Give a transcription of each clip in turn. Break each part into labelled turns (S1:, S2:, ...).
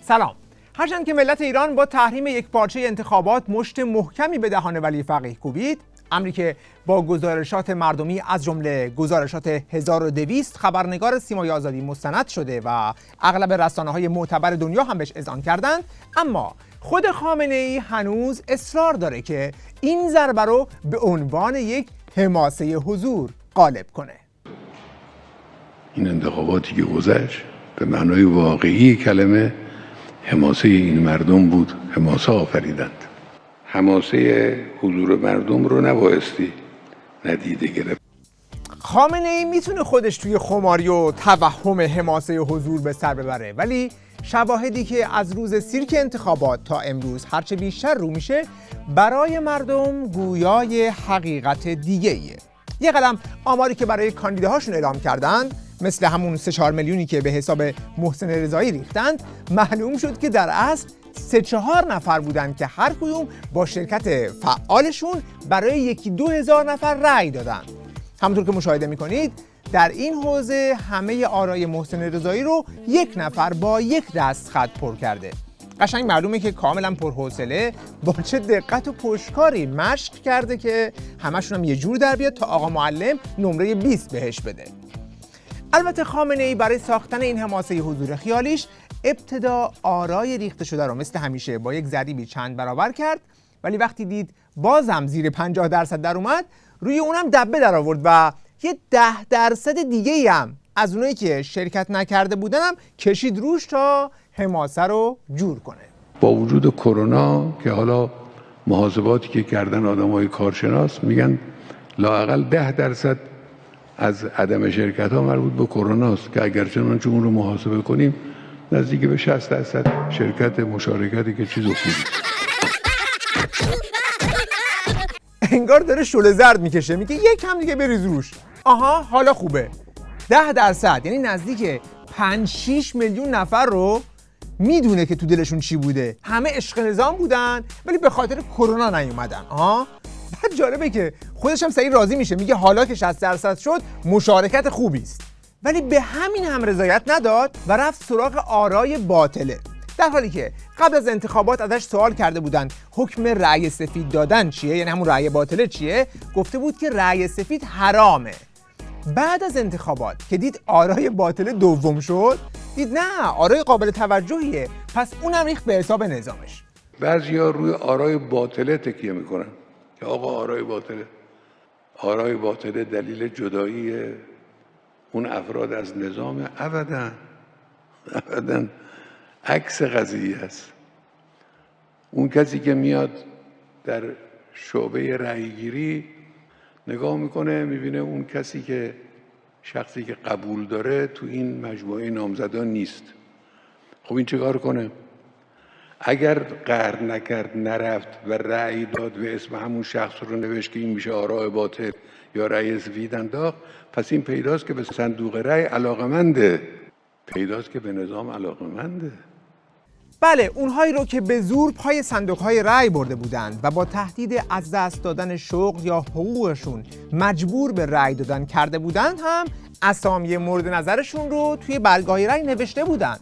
S1: سلام. هرچند که ملت ایران با تحریم یکپارچه انتخابات مشت محکمی به دهان ولی فقیه کوبید، امری که با گزارشات مردمی از جمله گزارشات 1200 خبرنگار سیمای آزادی مستند شده و اغلب رسانه‌های معتبر دنیا هم بهش اذعان کردند، اما خود خامنه‌ای هنوز اصرار داره که این ضربه رو به عنوان یک حماسه حضور غالب کنه.
S2: این انتخاباتی که گذشت به معنای واقعی کلمه حماسه این مردم بود، حماسه آفریدند. حماسه حضور مردم رو نبایستی ندیده گرفت.
S1: خامنه‌ای میتونه خودش توی خماری و توهم حماسه حضور به سر ببره، ولی شواهدی که از روز سیرک انتخابات تا امروز هرچه بیشتر رو میشه برای مردم گویای حقیقت دیگه ایه. یه قلم آماری که برای کاندیداهاشون اعلام کردند، مثل همون 3-4 میلیونی که به حساب محسن رضایی ریختند، معلوم شد که در اصل 3-4 نفر بودند که هر کدوم با شرکت فعالشون برای 1-2 هزار نفر رأی دادن. همونطور که مشاهده میکنید در این حوزه همه آرای محسن رضایی رو یک نفر با یک دست خط پر کرده. قشنگ معلومه که کاملا پرحوصله با چه دقت و پشتکاری مشق کرده که همشون هم یه جور در بیاد تا آقا معلم نمره 20 بهش بده. البته خامنه‌ای برای ساختن این حماسه حضور خیالیش ابتدا آرای ریخته شده رو مثل همیشه با یک ضریبی چند برابر کرد، ولی وقتی دید بازم زیر 50% در اومد، روی اونم دبه در آورد و یه 10% دیگه هم از اونایی که شرکت نکرده بودن هم کشید روش تا حماسه رو جور کنه.
S2: با وجود کرونا که حالا محاسباتی که کردن آدمای کارشناس میگن لااقل 10% از عدم شرکت ها مربوط به کرونا است که اگر چنانچه اون رو محاسبه کنیم نزدیک به 60% شرکت مشارکتی که چیز خوبی.
S1: انگار داره شعله زرد میکشه، میگه یک کم دیگه بریز روش. آها حالا خوبه. 10% یعنی نزدیک 5-6 میلیون نفر رو میدونه که تو دلشون چی بوده. همه عشق نظام بودن ولی به خاطر کرونا نیومدن. بعد جالبه که خودش هم سریع راضی میشه، میگه حالا که 60% شد مشارکت خوبی است. ولی به همین هم رضایت نداد و رفت سراغ آرای باطله، در حالی که قبل از انتخابات ازش سوال کرده بودن حکم رأی سفید دادن چیه، یعنی همون رأی باطله چیه، گفته بود که رأی سفید حرامه. بعد از انتخابات که دید آرای باطله دوم شد، دید نه آرای قابل توجهیه، پس اونم ریخت به حساب نظامش.
S2: بعضیا روی آرای باطله تکیه میکنن که آقا آرای باطله دلیل جدایی اون افراد از نظام. ابداً عکس قضیه است. اون کسی که میاد در شعبه رأیگیری نگاه میکنه میبینه اون کسی که شخصی که قبول داره تو این مجموعه نامزدان نیست. خب این چیکار کنه؟ اگر قهر نکرد نرفت و رأی داد و اسم همون شخص رو نوشت که این میشه آراء باطل یا رأی سفید انداخت، پس این پیداست که به صندوق رأی علاقمنده، پیداست که به نظام علاقمنده.
S1: بله، اونهایی رو که به زور پای صندوق‌های رأی برده بودند و با تهدید از دست دادن شغل یا حقوقشون مجبور به رأی دادن کرده بودند هم اسامی مورد نظرشون رو توی برگاه رأی نوشته بودند.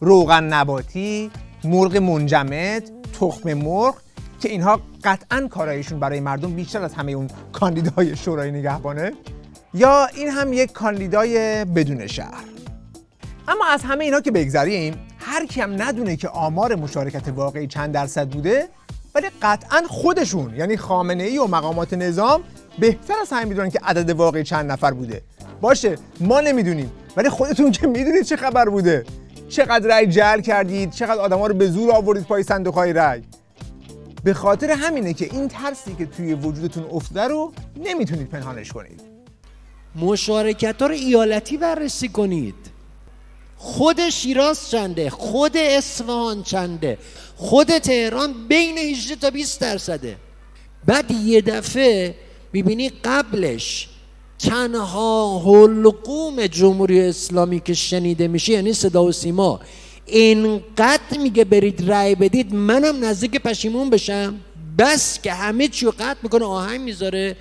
S1: روغن نباتی، مرغ منجمد، تخم مرغ، که اینها قطعاً کارایشون برای مردم بیشتر از همه اون کاندیدای شورای نگهبانه، یا این هم یک کاندیدای بدون شهر. اما از همه اینا که بگذریم، هر کی هم ندونه که آمار مشارکت واقعی چند درصد بوده، ولی قطعاً خودشون یعنی خامنه‌ای و مقامات نظام بهتر از همین میدونن که عدد واقعی چند نفر بوده. باشه ما نمیدونیم، ولی خودتون که میدونید چه خبر بوده، چقدر رأی جعل کردید، چقدر آدما رو به زور آوردید پای صندوق‌های رأی. به خاطر همینه که این ترسی که توی وجودتون افتاده رو نمیتونید پنهانش کنید.
S3: مشارکت‌ها رو ایالتی بررسی کنید. خود شیراز چنده، خود اصفهان چنده، خود تهران بین 18 تا 20%. بعد یه دفعه میبینی قبلش تنها حلقوم جمهوری اسلامی که شنیده میشه یعنی صدا و سیما اینقدر میگه برید رأی بدید منم نزدیک پشیمون بشم، بس که همه چی رو قطع میکنه، آهنگ میذاره.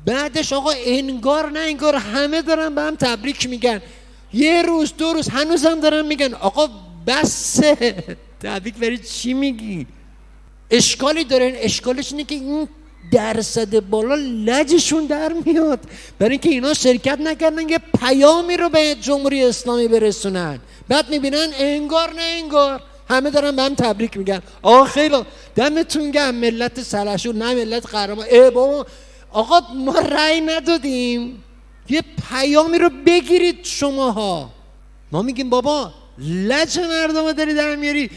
S3: بعدش آقا انگار نه انگار همه دارن به هم تبریک میگن. یه روز 2 روز هنوزم دارن میگن آقا بسه. تبریک برای چی میگی؟ اشکالی داره. اشکالش اینه که این درصد بالا لجشون در میاد برای اینکه اینا شرکت نکردن یه پیامی رو به جمهوری اسلامی برسونن. بعد میبینن انگار نه انگار همه دارن به هم تبریک میگن. خیلی دمتون گرم ملت سلحشور، نه ملت قهرمان. بابا آقا ما رأی ندادیم، یه پیامی رو بگیرید شماها. ما میگیم بابا لج مردم رو داری در میاری.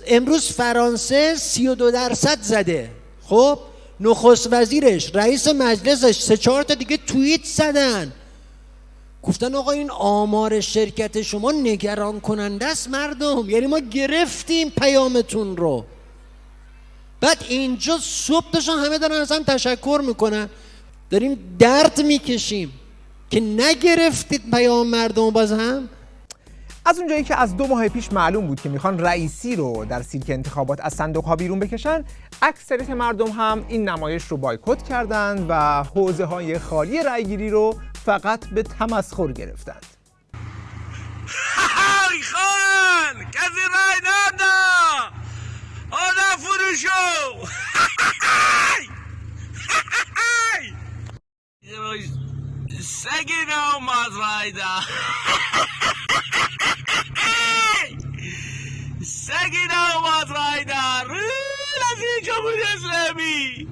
S3: امروز فرانسه 32% زده. خب نخست وزیرش، رئیس مجلسش، 3-4 تا دیگه توییت زدن، گفتن آقا این آمار شرکت شما نگران کننده است مردم، یعنی ما گرفتیم پیامتون رو. بعد اینجا صبح داشتن همه دارن از هم تشکر میکنن، داریم درد میکشیم که نگرفتید پیام مردم. باز هم
S1: از اونجایی که از 2 ماه پیش معلوم بود که میخوان رئیسی رو در سیرک انتخابات از صندوق‌ها بیرون بکشن، اکثریت مردم هم این نمایش رو بایکوت کردند و حوزه‌های خالی رأیگیری رو فقط به تمسخر گرفتند.
S4: های خان کسی رای نده، آدم فروشو سگی نامد رای ده، سگی نامد رای ده از این جمهوری اسلامی.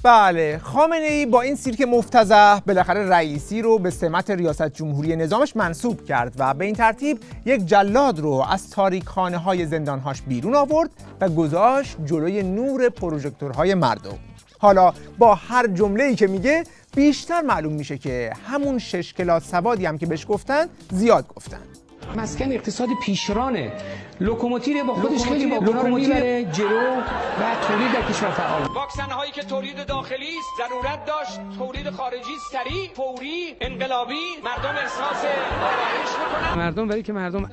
S1: بله، خامنه‌ای با این سیرک مفتضح بالاخره رئیسی رو به سمت ریاست جمهوری نظامش منصوب کرد و به این ترتیب یک جلاد رو از تاریکخانه‌های زندانهاش بیرون آورد و گذاشت جلوی نور پروژکتورهای مردم. حالا با هر جمله‌ای که میگه بیشتر معلوم میشه که همون 6 کلاس سوادی هم که بهش گفتن زیاد گفتن.
S5: مسکن اقتصاد پیشرانه، لوکوموتیو با خودش خیلی واگن‌ها رو میبره جلو و تولید در کشور فعال.
S6: واکسن هایی که تولید داخلی است ضرورت داشت تولید خارجی سریع، فوری، انقلابی، مردم احساس آرامش بکنن.
S5: مردم برای که مردم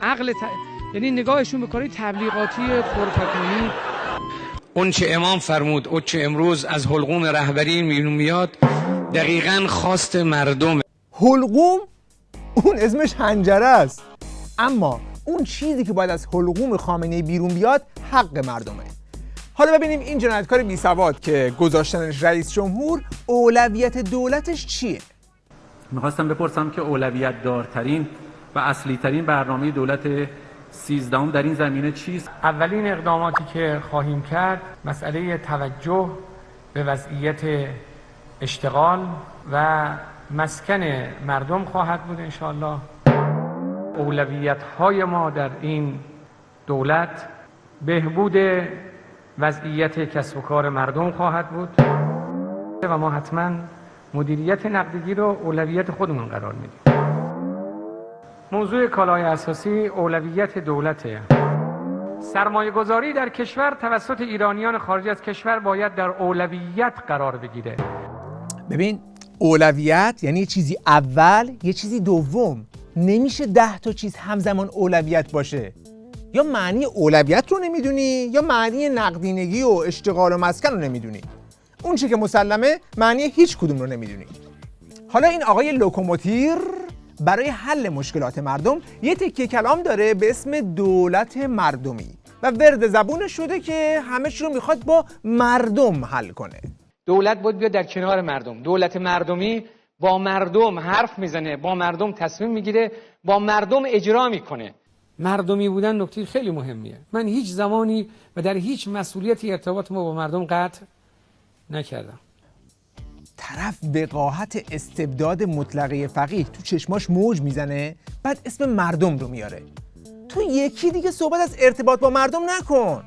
S5: یعنی نگاهشون به کارهای تبلیغاتی پروپاگاندی.
S7: اون چه امام فرمود، اون چه امروز از حلقوم رهبری میاد دقیقاً خواست مردم.
S1: حلقوم؟ اون اسمش حنجره است. اما اون چیزی که باید از حلقوم خامنه‌ای بیرون بیاد حق مردمه. حالا ببینیم این جنایتکار بی سواد که گذاشتنش رئیس جمهور اولویت دولتش چیه؟
S8: میخواستم بپرسم که اولویت دارترین و اصلی ترین برنامه دولت 13 در این زمینه چیست؟
S5: اولین اقداماتی که خواهیم کرد مسئله توجه به وضعیت اشتغال و مسکن مردم خواهد بود انشاءالله. اولویت‌های ما در این دولت بهبود وضعیت کسب و کار مردم خواهد بود و ما حتما مدیریت نقدینگی رو اولویت خودمون قرار میدیم. موضوع کالای اساسی اولویت دولته. سرمایه گذاری در کشور توسط ایرانیان خارج از کشور باید در اولویت قرار بگیره.
S1: ببین، اولویت یعنی یه چیزی اول، یه چیزی دوم. نمیشه 10 تا چیز همزمان اولویت باشه. یا معنی اولویت رو نمیدونی یا معنی نقدینگی و اشتغال و مسکن رو نمیدونی. اون چی که مسلمه معنی هیچ کدوم رو نمیدونی. حالا این آقای لوکوموتیر برای حل مشکلات مردم یه تکیه کلام داره به اسم دولت مردمی و ورد زبونش شده که همه چی رو میخواد با مردم حل کنه.
S5: دولت باید بیاد در کنار مردم. دولت مردمی با مردم حرف میزنه، با مردم تصمیم میگیره، با مردم اجرا میکنه. مردمی بودن نکته خیلی مهمیه. من هیچ زمانی و در هیچ مسئولیتی ارتباط ما با مردم قطع نکردم.
S1: طرف وقاحت استبداد مطلقه فقیه تو چشماش موج میزنه، بعد اسم مردم رو میاره. تو یکی دیگه صحبت از ارتباط با مردم نکن.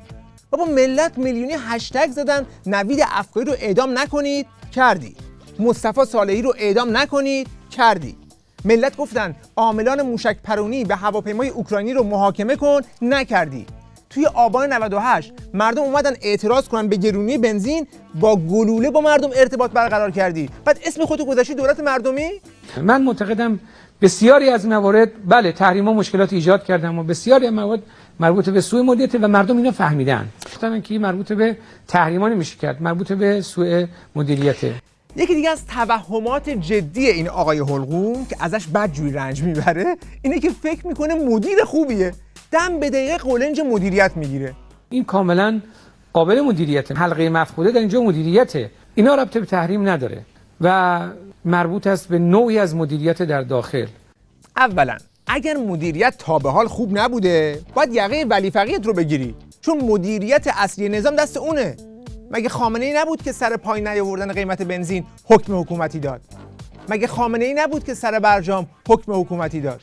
S1: بابا ملت میلیونی هشتگ زدن نوید افکاری رو اعدام نکنید، کردی. مصطفی صالحی رو اعدام نکنید، کردی. ملت گفتن عاملان موشک پرونی به هواپیمای اوکراینی رو محاکمه کن، نکردی. توی آبان 98 مردم اومدن اعتراض کنن به گرونی بنزین، با گلوله با مردم ارتباط برقرار کردی. بعد اسم خودتو گذاشتی دولت مردمی؟
S5: من معتقدم بسیاری از موارد بله تحریم‌ها مشکلات ایجاد کردن، اما بسیاری از موارد مربوط به سوء مدیریت و مردم اینو فهمیدن. گفتن که مربوط به تحریم‌ها نمیشه کرد، مربوط به سوء مدیریت.
S1: یکی دیگه از توهمات جدی این آقای حلقوم که ازش بدجوری رنج میبره اینه که فکر میکنه مدیر خوبیه، دم به دقیقه قولنج مدیریت میگیره.
S5: این کاملا قابل مدیریته. حلقه مفقوده در اینجا مدیریته. اینا ربط به تحریم نداره و مربوط است به نوعی از مدیریت در داخل.
S1: اولا اگر مدیریت تا به حال خوب نبوده باید یقه ولی فقیه‌ت رو بگیری، چون مدیریت اصلی نظام دست اونه. مگه خامنه‌ای نبود که سر پایین نیاوردن قیمت بنزین حکم حکومتی داد؟ مگه خامنه‌ای نبود که سر برجام حکم حکومتی داد؟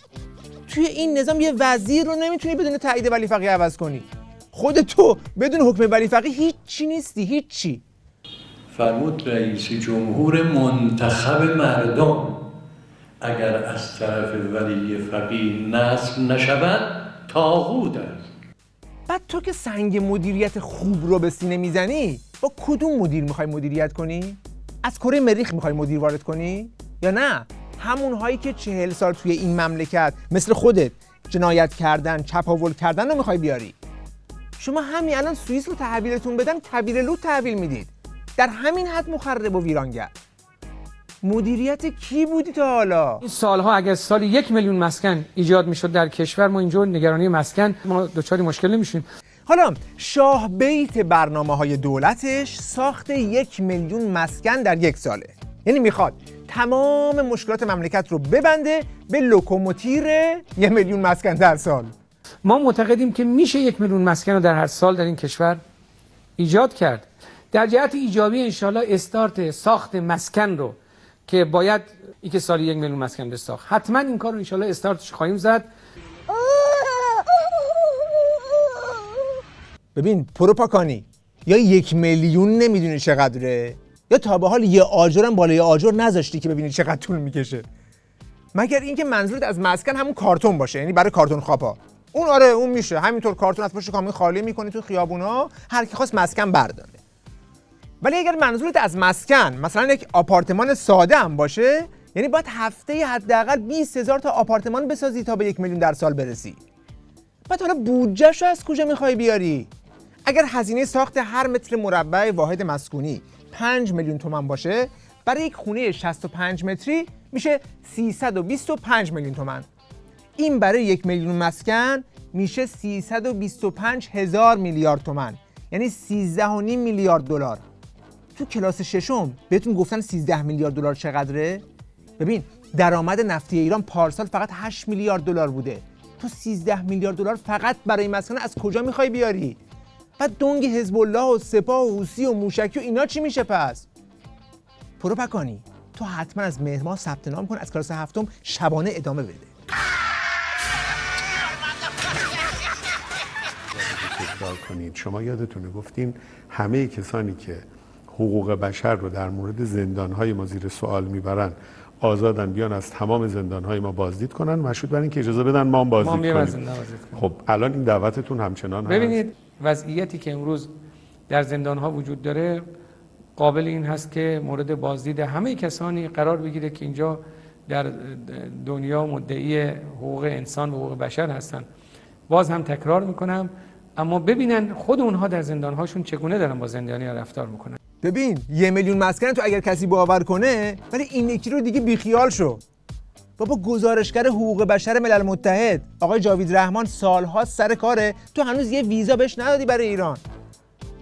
S1: توی این نظام یه وزیر رو نمیتونی بدون تایید ولی فقیه عوض کنی. خود تو بدون حکم ولی فقیه هیچی نیستی، هیچی.
S9: فرمود رئیس جمهور منتخب مردم اگر از طرف ولی فقیه نصب نشود طاغوت است.
S1: بعد تو که سنگ مدیریت خوب رو به سینه میزنی، با کدوم مدیر میخوای مدیریت کنی؟ از کره مریخ میخوای مدیر وارد کنی؟ یا نه همون هایی که 40 سال توی این مملکت مثل خودت جنایت کردن، چپاول کردن رو میخوای بیاری؟ شما همین الان سوئیس رو تحویلتون بدن کویر لوت تحویل میدید، در همین حد مخرب و ویرانگر. مدیریت کی بودی تا حالا؟
S5: این سالها اگر سالی 1 میلیون مسکن ایجاد میشد در کشور، ما اینجا نگرانی مسکن ما دچار مشکل نمیشیم.
S1: حالا شاه بیت برنامه‌های دولتش ساخت 1 میلیون مسکن در 1 ساله. یعنی میخواد تمام مشکلات مملکت رو ببنده به لوکوموتیر 1 میلیون مسکن در سال.
S5: ما معتقدیم که میشه 1 میلیون مسکن رو در هر سال در این کشور ایجاد کرد. در جهت ایجابی انشالله استارت ساخت مسکن رو که باید این که سالی 1 میلیون مسکن بساخت، حتما این کار رو انشالله استارتش خواهیم زد.
S1: ببین پروپاکانی، یا 1 میلیون نمیدونی چقدره، یا تا به حال یه آجرم بالای آجر نذاشتی که ببینی چقدر طول میکشه. مگر اینکه منظورت از مسکن همون کارتون باشه، یعنی برای کارتون خوابا. اون آره اون میشه، همینطور کارتون از پشت کامیون خالی میکنی تو خیابونا، هر کی خواست مسکن برداره. ولی اگر منظورت از مسکن مثلا یک آپارتمان ساده هم باشه، یعنی باید هفته حداقل 20,000 تا آپارتمان بسازی تا به 1 میلیون در سال برسی. بعد حالا بودجه‌ش رو از کجا میخوای بیاری؟ اگر هزینه ساخت هر متر مربع واحد مسکونی 5 میلیون تومان باشه، برای یک خونه 65 متری میشه 325 میلیون تومان. این برای 1 میلیون مسکن میشه 325,000 میلیارد تومان، یعنی 13.5 میلیارد دلار. تو کلاس ششم بهتون گفتن 13 میلیارد دلار چقدره؟ ببین درآمد نفتی ایران پارسال فقط 8 میلیارد دلار بوده. تو 13 میلیارد دلار فقط برای مسکن از کجا میخوای بیاری؟ بعد دنگ حزب الله و سپاه و حوثی و موشکی و اینا چی میشه پس؟ پروپاکانی تو حتما از مهر ماه ثبت نام کن، از کلاس هفتم شبانه ادامه بده.
S2: تکرار کنید. شما یادتونه گفتین همه کسانی که حقوق بشر رو در مورد زندان‌های ما زیر سوال میبرن آزادن بیان از تمام زندان‌های ما بازدید کنن، مشروط بر اینکه اجازه بدن ما هم بازدید کنیم. خب الان این دعوتتون همچنان هست؟
S5: ببینید وضعیتی که امروز در زندان‌ها وجود داره قابل این هست که مورد بازدید همه کسانی قرار بگیره که اینجا در دنیا مدعی حقوق انسان و حقوق بشر هستن. باز هم تکرار میکنم، اما ببینن خود اونها در زندان‌هاشون چگونه دارن با زندانیان رفتار میکنن.
S1: ببین 1 میلیون مسکن تو اگر کسی باور کنه، ولی این یکی رو دیگه بیخیال شو. بابا گزارشگر حقوق بشر ملل متحد آقای جاوید رحمان سالها سر کاره، تو هنوز یه ویزا بهش ندادی برای ایران.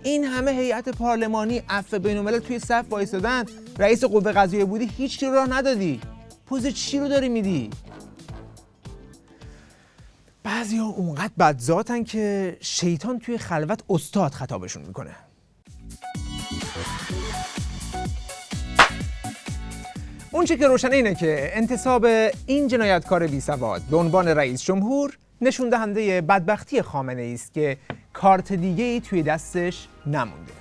S1: این همه هیئت پارلمانی عفو بین‌الملل توی صف وایسادن، رئیس قوه قضاییه بودی، هیچ چی رو راه ندادی. پوز چی رو داری میدی؟ بعضیا اونقدر بدذاتن که شیطان توی خلوت استاد خطابشون میکنه. اون چه که روشنه اینه که انتصاب این جنایتکار بی‌سواد به عنوان رئیس جمهور نشون دهنده بدبختی خامنه‌ای است که کارت دیگه‌ای توی دستش نمونده.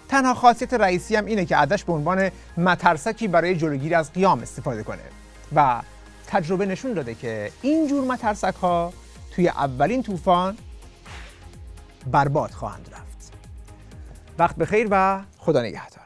S1: تنها خاصیت رئیسی هم اینه که ازش به عنوان مترسکی برای جلوگیری از قیام استفاده کنه و تجربه نشون داده که این جور مترسک‌ها توی اولین طوفان برباد خواهند رفت. وقت بخیر و خدا نگهدار.